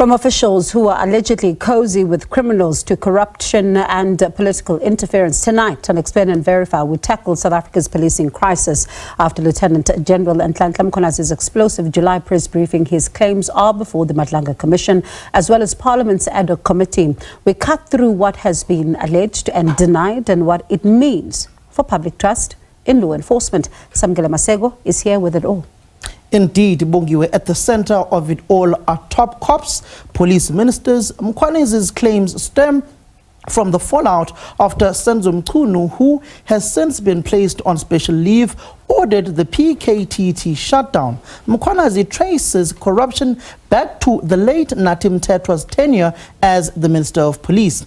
From officials who are allegedly cozy with criminals to corruption and political interference. Tonight on Explain and Verify, we tackle South Africa's policing crisis after Lt-Gen Nhlanhla Mkhwanazi's explosive July press briefing. His claims are before the Madlanga Commission as well as Parliament's ad hoc committee. We cut through what has been alleged and denied and what it means for public trust in law enforcement. Samgela Masego is here with it all. Indeed, Bongiwe, at the center of it all are top cops, police ministers. Mkhwanazi's claims stem from the fallout after Senzo Mchunu, who has since been placed on special leave, ordered the PKTT shutdown. Mkhwanazi traces corruption back to the late Mthethwa's tenure as the Minister of Police.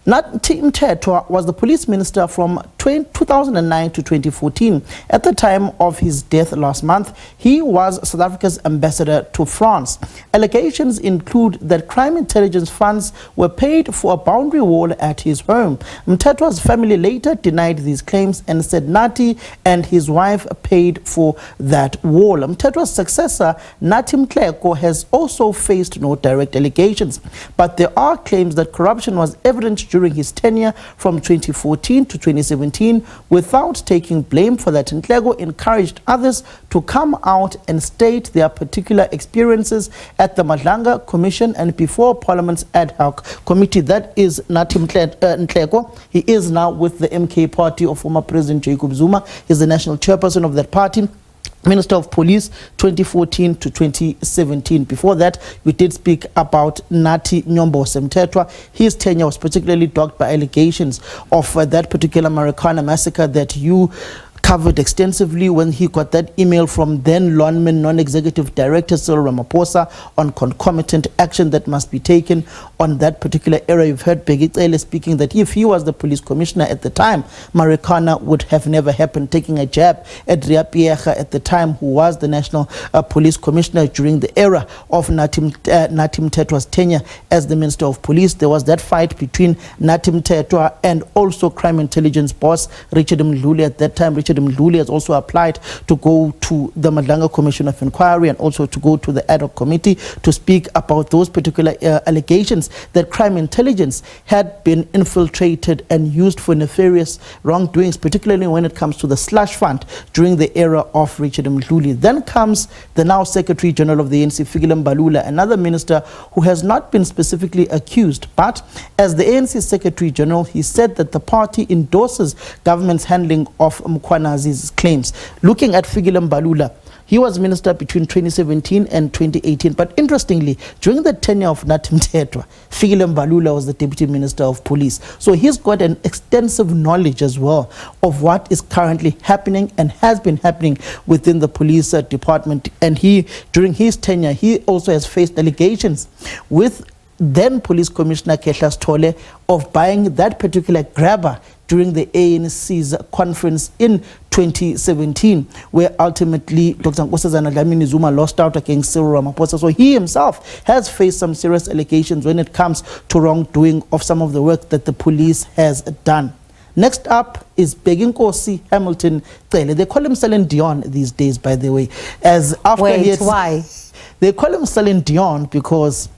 Mthethwa was the police minister from 2009 to 2014. At the time of his death last month, he was South Africa's ambassador to France. Allegations include that crime intelligence funds were paid for a boundary wall at his home. Mthethwa's family later denied these claims and said Nati and his wife paid for that wall. Mthethwa's successor, Nhleko, has also faced no direct allegations, but there are claims that corruption was evident during his tenure from 2014 to 2017. Without taking blame for that, Nhleko encouraged others to come out and state their particular experiences at the Madlanga Commission and before Parliament's ad hoc committee. That is Nhleko. He is now with the MK party of former President Jacob Zuma. He's the national chairperson of that party. Minister of Police 2014 to 2017. Before that, we did speak about Nati Mthethwa. His tenure was particularly dogged by allegations of that particular Marikana massacre that you covered extensively when he got that email from then Lonman non-executive director Cele Ramaphosa on concomitant action that must be taken on that particular era. You've heard Cele speaking that if he was the police commissioner at the time, Marikana would have never happened, taking a jab at Riapiecha at the time, who was the national police commissioner during the era of Nati Mthethwa's tenure as the Minister of Police. There was that fight between Nati Mthethwa and also crime intelligence boss Richard Mbalula at that time. Richard Mbalula has also applied to go to the Madlanga Commission of Inquiry and also to go to the ad hoc committee to speak about those particular allegations that crime intelligence had been infiltrated and used for nefarious wrongdoings, particularly when it comes to the slush fund during the era of Richard Mbalula. Then comes the now Secretary General of the ANC, Cele and Mbalula, another minister who has not been specifically accused, but as the ANC Secretary General, he said that the party endorses government's handling of Mkhwanazi's claims. Looking at Cele and Mbalula, he was minister between 2017 and 2018. But interestingly, during the tenure of Nati Mthethwa, Cele and Mbalula was the Deputy Minister of Police. So he's got an extensive knowledge as well of what is currently happening and has been happening within the police department. And during his tenure, he also has faced allegations with then Police Commissioner Kehla Sithole of buying that particular grabber during the ANC's conference in 2017, where ultimately Dr. Nkosazana Zuma lost out against Cele Ramaphosa. So he himself has faced some serious allegations when it comes to wrongdoing of some of the work that the police has done. Next up is cosy Hamilton Cele. They call him Celine Dion these days, by the way. Why? They call him Celine Dion because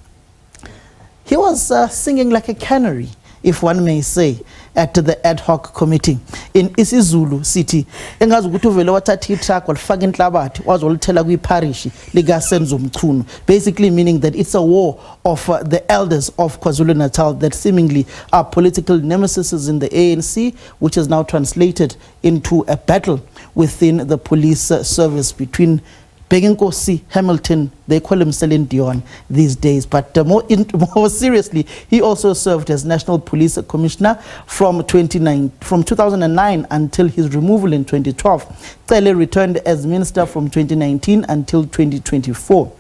he was singing like a canary, if one may say, at the ad hoc committee in isiZulu city. Engazi ukuthi uvele wathatha itrack walifaka inhlabathi wazolithela kwi-parish lika Senzo Mchunu, basically meaning that it's a war of the elders of KwaZulu-Natal that seemingly are political nemesis in the ANC, which is now translated into a battle within the police service between cosy Hamilton. They call him Celine Dion these days. But more seriously, he also served as National Police Commissioner from 2009 until his removal in 2012. Cele returned as Minister from 2019 until 2024.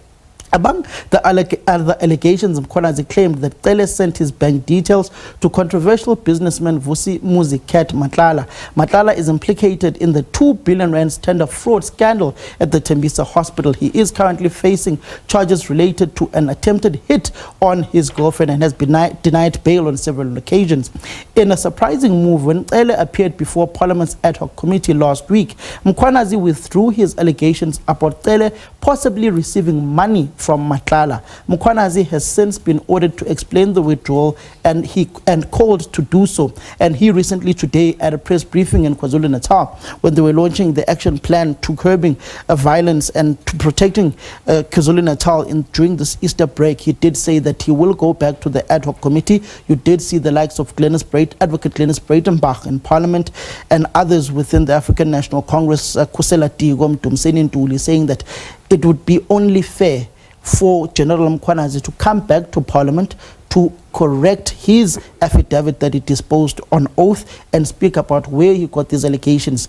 Among the other allegations, Mkhwanazi claimed that Cele sent his bank details to controversial businessman Vusi Muzi Cat Matlala. Matlala is implicated in the 2 billion rand tender fraud scandal at the Tembisa hospital. He is currently facing charges related to an attempted hit on his girlfriend and has been denied bail on several occasions. In a surprising move, when Cele appeared before Parliament's ad hoc committee last week, Mkhwanazi withdrew his allegations about Cele possibly receiving money from Matlala. Mkhwanazi has since been ordered to explain the withdrawal and called to do so. And he recently today at a press briefing in KwaZulu-Natal, when they were launching the action plan to curbing violence and to protecting KwaZulu-Natal during this Easter break, he did say that he will go back to the ad hoc committee. You did see the likes of Advocate Glenys Breitenbach in Parliament and others within the African National Congress, Cele and Matlala, saying that it would be only fair for General Mkhwanazi to come back to Parliament to correct his affidavit that he disposed on oath and speak about where he got these allegations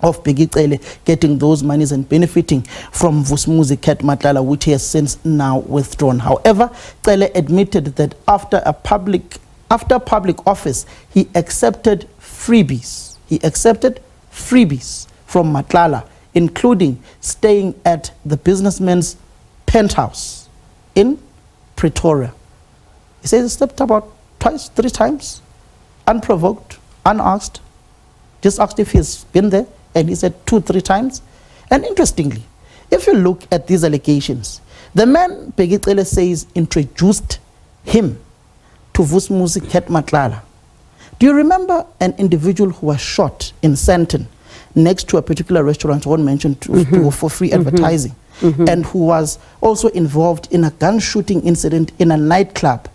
of Cele getting those monies and benefiting from Vusumuzi Matlala, which he has since now withdrawn. However, Cele admitted that after public office, he accepted freebies. He accepted freebies from Matlala, including staying at the businessman's penthouse in Pretoria. He says he stepped about twice, 3 times, unprovoked, unasked, just asked if he's been there, and he said 2, 3 times. And interestingly, if you look at these allegations, the man Cele says introduced him to Vusumuzi Matlala. Do you remember an individual who was shot in Sandton next to a particular restaurant, one mentioned for free advertising, and who was also involved in a gun shooting incident in a nightclub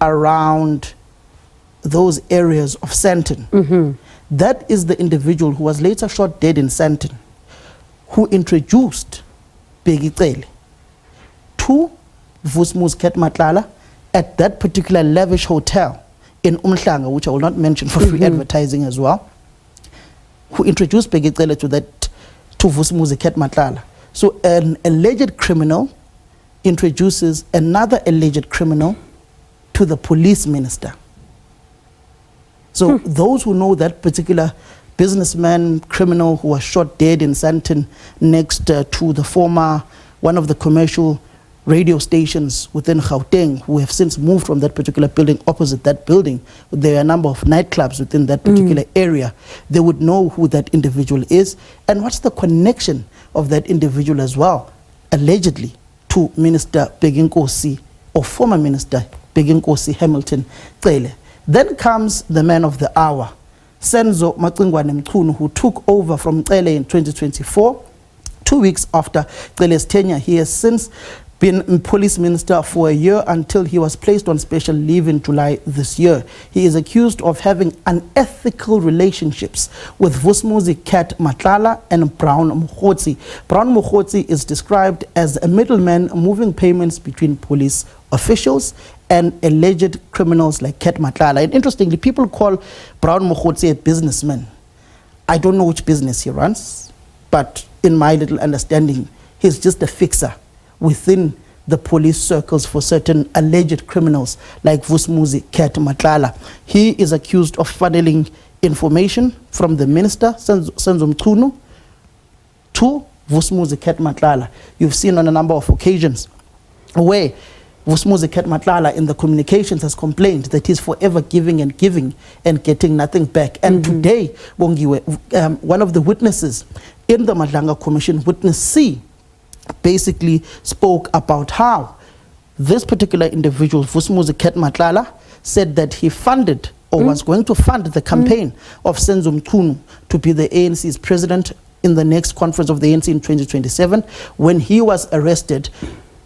around those areas of Sandton? That is the individual who was later shot dead in Sandton, who introduced Cele to Vusumuzi Matlala at that particular lavish hotel in Madlanga, which I will not mention for free advertising as well, who introduced Cele to Vusumuzi Matlala. So an alleged criminal introduces another alleged criminal to the police minister. So those who know that particular businessman, criminal who was shot dead in Sandton next to the former, one of the commercial radio stations within Gauteng, who have since moved from that particular building. Opposite that building, there are a number of nightclubs within that particular area. They would know who that individual is and what's the connection of that individual as well, allegedly, to Minister Cosy, or former Minister Cosy Hamilton Cele. Then comes the man of the hour, Senzo Mkhwanazi, who took over from Cele in 2024. 2 weeks after Cele's tenure, he has since been police minister for a year until he was placed on special leave in July this year. He is accused of having unethical relationships with Vusumuzi Matlala and Brown Mkhwanazi. Brown Mkhwanazi is described as a middleman moving payments between police officials and alleged criminals like Matlala. And interestingly, people call Brown Mkhwanazi a businessman. I don't know which business he runs, but in my little understanding, he's just a fixer within the police circles for certain alleged criminals like Vusumuzi Matlala. He is accused of funneling information from the minister, Senzo Mchunu, to Vusumuzi Matlala. You've seen on a number of occasions where Vusumuzi Matlala in the communications has complained that he's forever giving and getting nothing back. And today, Bongiwe, one of the witnesses in the Madlanga Commission, witness C, basically spoke about how this particular individual, Vusumuzi Matlala, said that he funded or was going to fund the campaign of Senzo Mchunu to be the ANC's president in the next conference of the ANC in 2027. When he was arrested,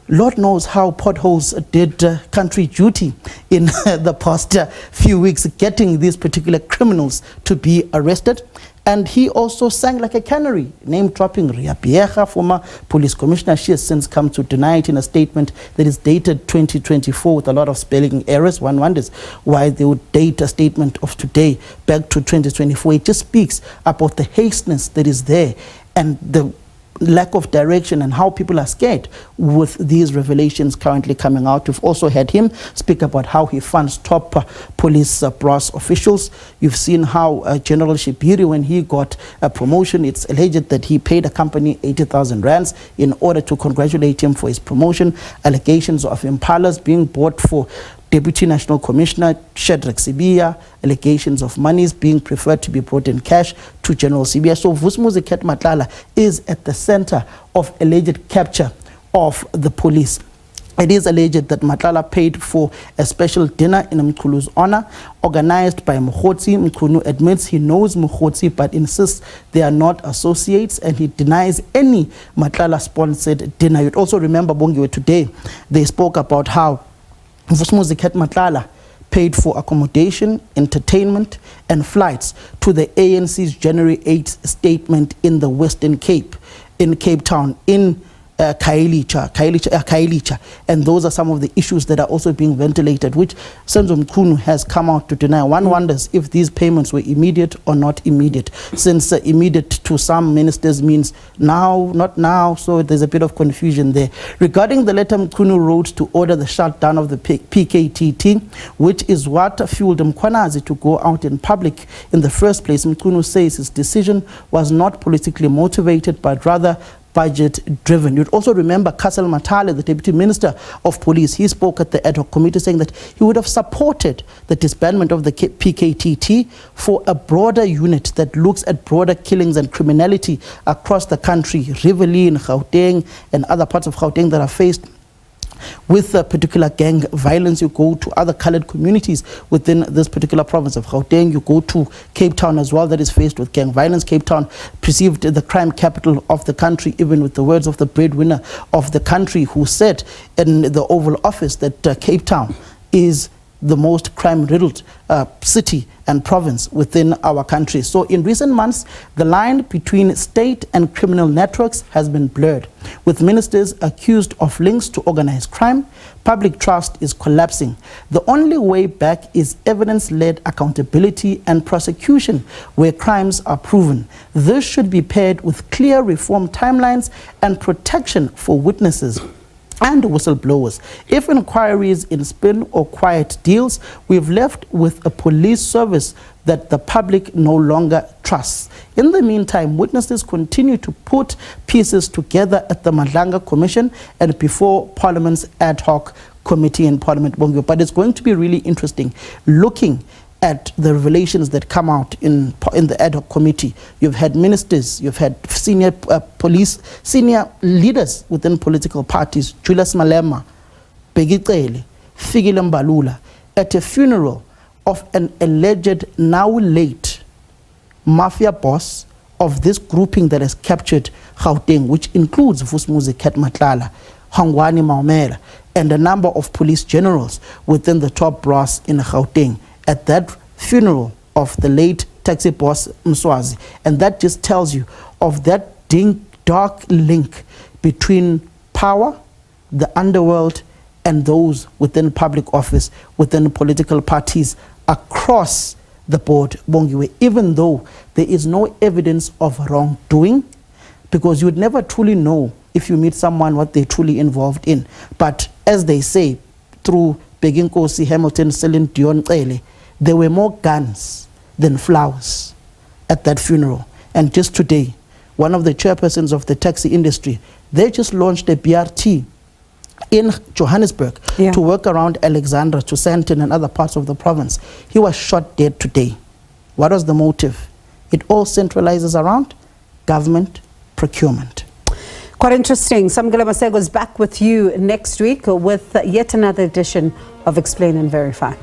Lord knows how potholes did country duty in the past few weeks, getting these particular criminals to be arrested. And he also sang like a canary, name-dropping Ria Piecha, former police commissioner. She has since come to deny it in a statement that is dated 2024 with a lot of spelling errors. One wonders why they would date a statement of today back to 2024. It just speaks about the hasteness that is there and the lack of direction and how people are scared with these revelations currently coming out. We've also had him speak about how he funds top police brass officials. You've seen how General Shibiri, when he got a promotion, it's alleged that he paid a company 80,000 rands in order to congratulate him for his promotion. Allegations of Impalas being bought for Deputy National Commissioner Shadrack Sibia, allegations of monies being preferred to be brought in cash to General Sibia. So Lt-Gen Matlala is at the center of alleged capture of the police. It is alleged that Matlala paid for a special dinner in Mkhulu's honor, organized by Mkhwanazi. Mkhulu admits he knows Mkhwanazi but insists they are not associates, and he denies any Matlala-sponsored dinner. You'd also remember, Bongiwe, today they spoke about how Lt-Gen Matlala paid for accommodation, entertainment, and flights to the ANC's January 8th statement in the Western Cape, in Cape Town, in Khayelitsha, and those are some of the issues that are also being ventilated, which Senzo Mkhunu has come out to deny. One wonders if these payments were immediate or not immediate, since immediate to some ministers means now, not now, so there's a bit of confusion there. Regarding the letter Mkhunu wrote to order the shutdown of the PKTT, which is what fueled Mkhwanazi to go out in public in the first place, Mkhunu says his decision was not politically motivated, but rather budget-driven. You'd also remember Cele and Matlala, the Deputy Minister of Police. He spoke at the ad hoc committee saying that he would have supported the disbandment of the PKTT for a broader unit that looks at broader killings and criminality across the country, Riverine, Gauteng, and other parts of Gauteng that are faced with particular gang violence. You go to other colored communities within this particular province of Gauteng. You go to Cape Town as well, that is faced with gang violence. Cape Town perceived the crime capital of the country, even with the words of the breadwinner of the country, who said in the Oval Office that Cape Town is the most crime-riddled city and province within our country. So in recent months, the line between state and criminal networks has been blurred. With ministers accused of links to organized crime, public trust is collapsing. The only way back is evidence-led accountability and prosecution where crimes are proven. This should be paired with clear reform timelines and protection for witnesses and whistleblowers. If inquiries in spin or quiet deals, we've left with a police service that the public no longer trusts. In the meantime, witnesses continue to put pieces together at the Madlanga Commission and before Parliament's ad hoc committee in Parliament, Bongiwe. But it's going to be really interesting looking at the revelations that come out in the ad hoc committee. You've had ministers, you've had senior senior leaders within political parties, Julius Malema, Cele, Mbalula, at a funeral of an alleged, now late, mafia boss of this grouping that has captured Gauteng, which includes Lt-Gen Matlala, Hangwani Maumela, and a number of police generals within the top brass in Gauteng, at that funeral of the late taxi boss Mswazi. And that just tells you of that dark link between power, the underworld, and those within public office, within political parties across the board, Bongiwe, even though there is no evidence of wrongdoing, because you would never truly know if you meet someone what they're truly involved in. But as they say, through Cosy, Hamilton, Cele, Cele, there were more guns than flowers at that funeral. And just today, one of the chairpersons of the taxi industry, they just launched a BRT in Johannesburg to work around Alexandra to Sandton and other parts of the province. He was shot dead today. What was the motive? It all centralizes around government procurement. Quite interesting. Samgila Masego is back with you next week with yet another edition of Explain and Verify.